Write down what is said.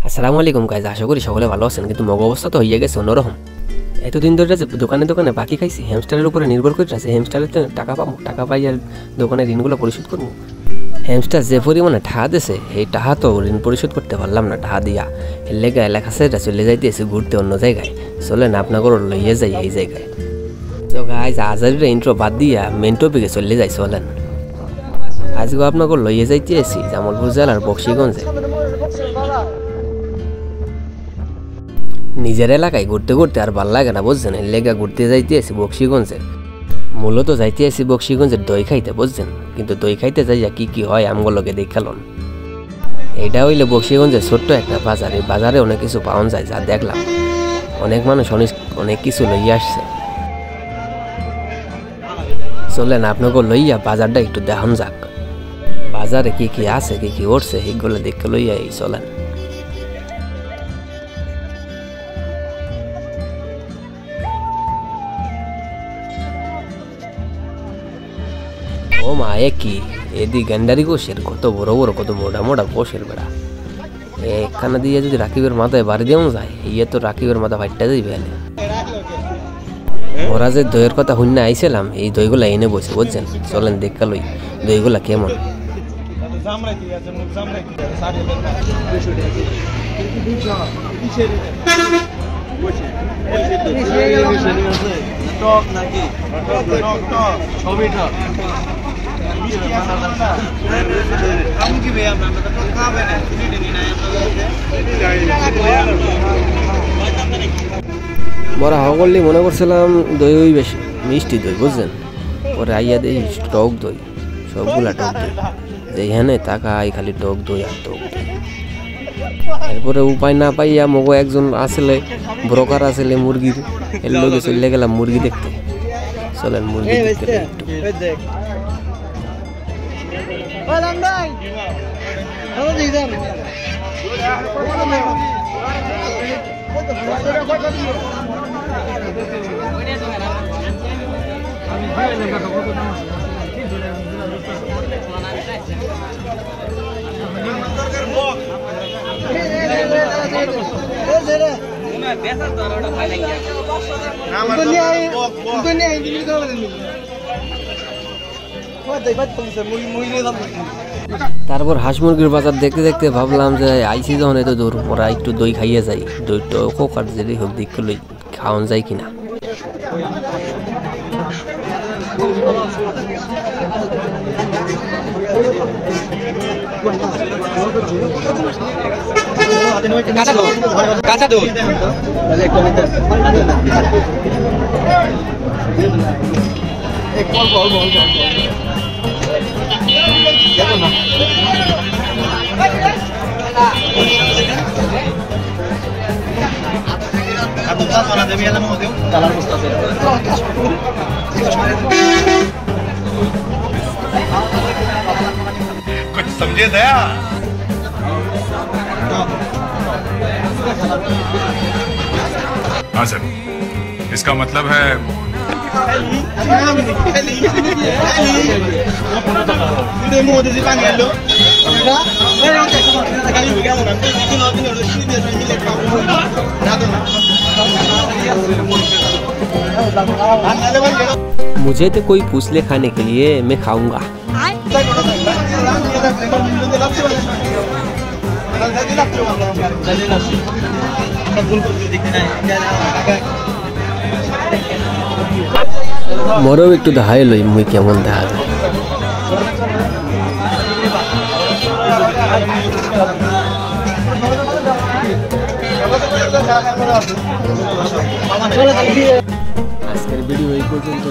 আসসালামু আলাইকুম গাইজ, আশা করি সকলে ভালো আছেন। কিন্তু মগ অবস্থা তো হয়ে গেছে অন্যরকম। এতদিন ধরে যে দোকানে দোকানে বাকি খাইছি, হ্যামস্টারের উপরে নির্ভর করে আছে। হ্যামস্টারের তো টাকা পাবো, টাকা পাই আর দোকানের ঋণগুলো পরিশোধ করবো। হ্যামস্টার যে পরিমাণে টাকা দিয়েছে, এই টাকা তো ঋণ পরিশোধ করতে পারলাম না। টাকা দিয়া এর লেগে এলাকা সেটা চলে যাইতে এসে ঘুরতে অন্য জায়গায়। চলেন আপনাকে লইয়ে যাই এই জায়গায়। তো গাইজ আজারের ইন্ট্রো বাদ দিয়া মেন টপিকে চলে যাই। চলেন আজকে আপনাকে লইয়ে যাইতে এসি জামালপুর জেলার বক্সিগঞ্জে। নিজের এলাকায় ঘুরতে ঘুরতে আর ভাল লাগে না, বুঝছেন। এর লেগা ঘুরতে যাইতে আসি বক্সিগঞ্জে। মূলত যাইতে আসি বক্সিগঞ্জের দই খাইতে, বুঝছেন। কিন্তু দই খাইতে যাইয়া কি কি হয় আমগুলোকে দেখালন। এটা হইলে বক্সিগঞ্জের ছোট্ট একটা বাজার। এই বাজারে অনেক কিছু পাওয়া যায়, যা দেখলাম। অনেক মানুষ অনেক কিছু লইয়া আসছে। চলেন আপনাকে লইয়া বাজারটা একটু দেখান যাক। বাজারে কি কি আছে, কি কি উঠছে, এইগুলো দেখে লইয়া এই চলেন। ও মা, কি এদি গেন্ডারি গোশের কত বড় বড়, কত মোটা মোটা গোশের বেড়া। এখানে দিয়ে যদি রাকিবের মাথায় বাড়ি দেওয়া যায়, ইয়ে তো রাকিবের মাথা ফাইটটা যাইবে। ওরা যে দইয়ের কথা শুনে আইছিলাম, এই দইগুলা এনে বসে, বুঝছেন। চলেন দেখা লই দইগুলা কেমন। বড় হাওয়া করলে মনে করছিলাম দই ওই বেশি মিষ্টি দই, বুঝছেন। পরে আইয়া দেই টক দই, সবগুলা টক দই। যেখানে তাকাই খালি টক দই আর টক দই। এরপরে উপায় না পাইয়া মগো একজন আসলে ব্রোকার আসলে মুরগির, এর লোকে চলে গেলাম মুরগি দেখতে। চলেন মুরগি দেখতে একটু। তারপর হাঁস মুরগির বাজার দেখতে দেখতে ভাবলাম যে আইসি যখন এত দূর, ওরা একটু দই খাইয়ে যাই। দই তো হোক আর যেটাই হোক দেখতে লই খাওয়ান যায় কিনা। কাঁচা দুধ कुछ समझे दया। हाँ सर, इसका मतलब है मुझे तो कोई पूछ ले खाने के लिए, मैं खाऊंगा। মরও একটু দেখাই লই মুই কেমন দেখা যায়। আজকের ভিডিও এই পর্যন্ত।